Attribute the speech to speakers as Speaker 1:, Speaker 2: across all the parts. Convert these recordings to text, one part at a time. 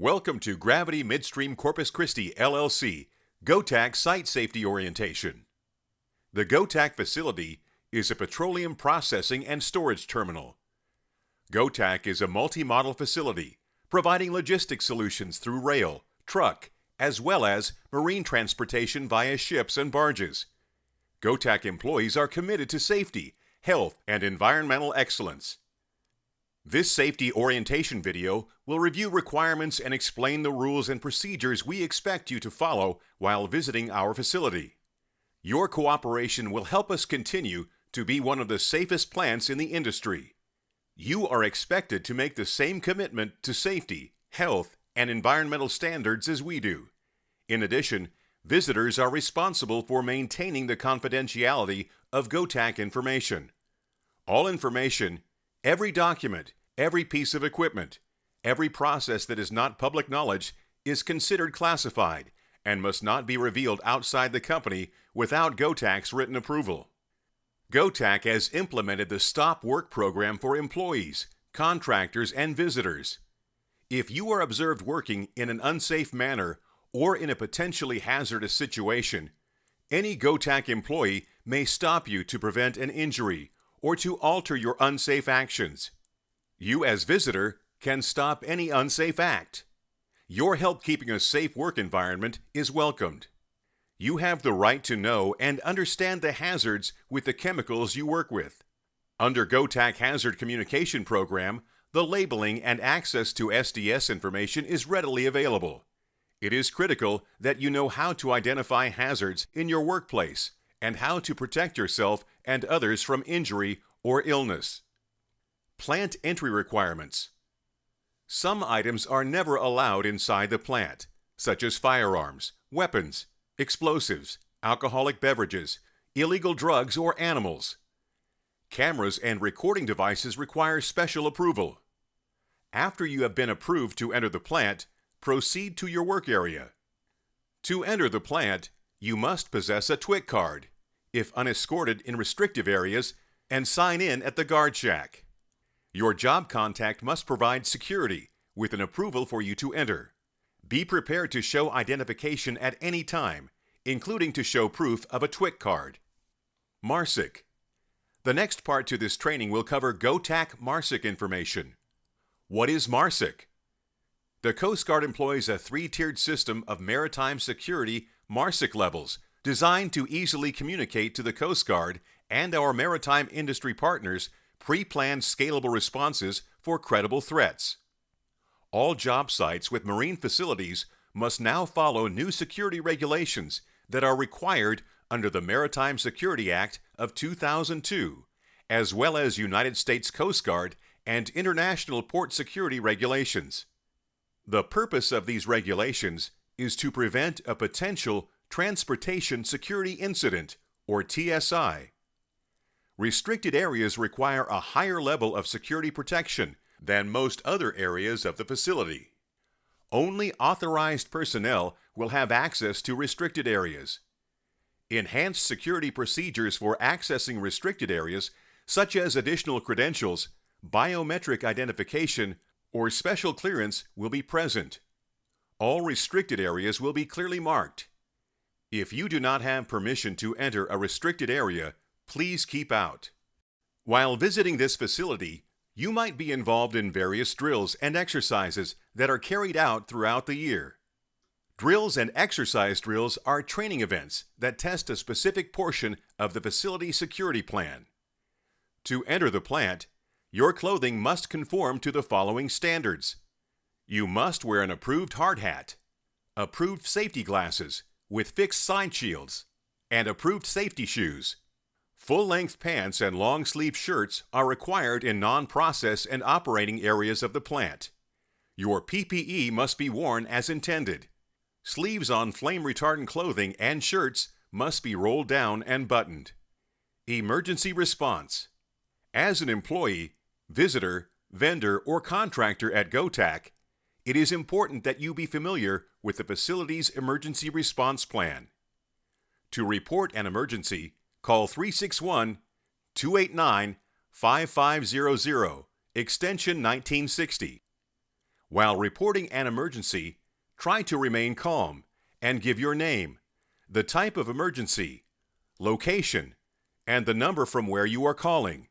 Speaker 1: Welcome to Gravity Midstream Corpus Christi, LLC, GOTAC Site Safety Orientation. The GOTAC facility is a petroleum processing and storage terminal. GOTAC is a multi-model facility providing logistics solutions through rail, truck, as well as marine transportation via ships and barges. GOTAC employees are committed to safety, health, and environmental excellence. This safety orientation video will review requirements and explain the rules and procedures we expect you to follow while visiting our facility. Your cooperation will help us continue to be one of the safest plants in the industry. You are expected to make the same commitment to safety, health, and environmental standards as we do. In addition, visitors are responsible for maintaining the confidentiality of GOTAC information. All information, every document, every piece of equipment, every process that is not public knowledge is considered classified and must not be revealed outside the company without GOTAC's written approval. GOTAC has implemented the Stop Work program for employees, contractors, and visitors. If you are observed working in an unsafe manner or in a potentially hazardous situation, any GOTAC employee may stop you to prevent an injury or to alter your unsafe actions. You as visitor can stop any unsafe act. Your help keeping a safe work environment is welcomed. You have the right to know and understand the hazards with the chemicals you work with. Under GOTAC Hazard Communication Program, the labeling and access to SDS information is readily available. It is critical that you know how to identify hazards in your workplace and how to protect yourself and others from injury or illness. Plant entry requirements. Some items are never allowed inside the plant, such as firearms, weapons, explosives, alcoholic beverages, illegal drugs, or animals. Cameras and recording devices require special approval. After you have been approved to enter the plant, proceed to your work area. To enter the plant, you must possess a TWIC card, if unescorted in restrictive areas, and sign in at the guard shack. Your job contact must provide security with an approval for you to enter. Be prepared to show identification at any time, including to show proof of a TWIC card. MARSOC. The next part to this training will cover GOTAC MARSOC information. What is MARSOC? The Coast Guard employs a three-tiered system of maritime security MARSOC levels designed to easily communicate to the Coast Guard and our maritime industry partners pre-planned scalable responses for credible threats. All job sites with marine facilities must now follow new security regulations that are required under the Maritime Security Act of 2002, as well as United States Coast Guard and international port security regulations. The purpose of these regulations is to prevent a potential transportation security incident, or TSI. Restricted areas require a higher level of security protection than most other areas of the facility. Only authorized personnel will have access to restricted areas. Enhanced security procedures for accessing restricted areas, such as additional credentials, biometric identification, or special clearance, will be present. All restricted areas will be clearly marked. If you do not have permission to enter a restricted area, please keep out. While visiting this facility, you might be involved in various drills and exercises that are carried out throughout the year. Drills and exercise drills are training events that test a specific portion of the facility security plan. To enter the plant, your clothing must conform to the following standards. You must wear an approved hard hat, approved safety glasses with fixed side shields, and approved safety shoes. Full-length pants and long-sleeve shirts are required in non-process and operating areas of the plant. Your PPE must be worn as intended. Sleeves on flame-retardant clothing and shirts must be rolled down and buttoned. Emergency response. As an employee, visitor, vendor, or contractor at GOTAC, it is important that you be familiar with the facility's emergency response plan. To report an emergency, call 361-289-5500, extension 1960. While reporting an emergency, try to remain calm and give your name, the type of emergency, location, and the number from where you are calling.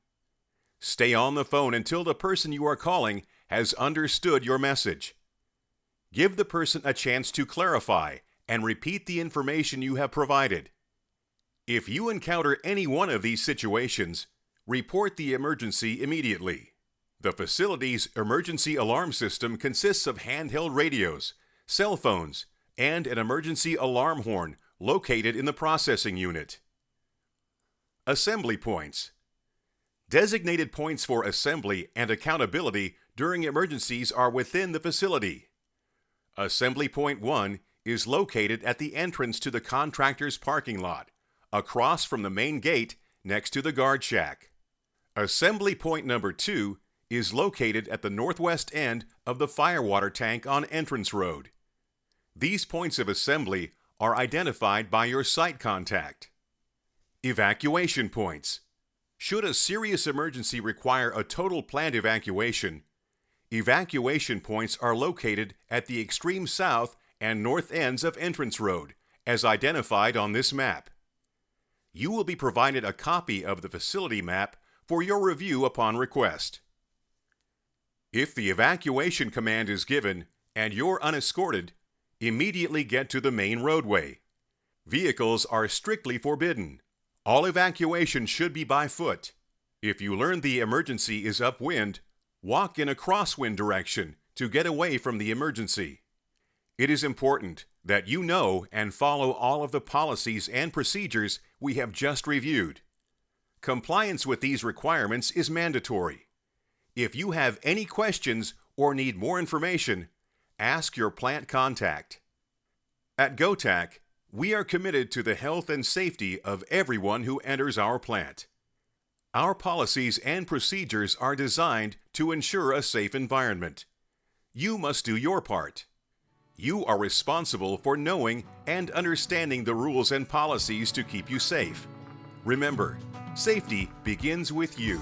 Speaker 1: Stay on the phone until the person you are calling has understood your message. Give the person a chance to clarify and repeat the information you have provided. If you encounter any one of these situations, report the emergency immediately. The facility's emergency alarm system consists of handheld radios, cell phones, and an emergency alarm horn located in the processing unit. Assembly points. Designated points for assembly and accountability during emergencies are within the facility. Assembly Point 1 is located at the entrance to the contractor's parking lot, across from the main gate next to the guard shack. Assembly Point number 2 is located at the northwest end of the firewater tank on Entrance Road. These points of assembly are identified by your site contact. Evacuation points. Should a serious emergency require a total plant evacuation, evacuation points are located at the extreme south and north ends of Entrance Road, as identified on this map. You will be provided a copy of the facility map for your review upon request. If the evacuation command is given and you're unescorted, immediately get to the main roadway. Vehicles are strictly forbidden. All evacuation should be by foot. If you learn the emergency is upwind, walk in a crosswind direction to get away from the emergency. It is important that you know and follow all of the policies and procedures we have just reviewed. Compliance with these requirements is mandatory. If you have any questions or need more information, ask your plant contact. At GOTAC, we are committed to the health and safety of everyone who enters our plant. Our policies and procedures are designed to ensure a safe environment. You must do your part. You are responsible for knowing and understanding the rules and policies to keep you safe. Remember, safety begins with you.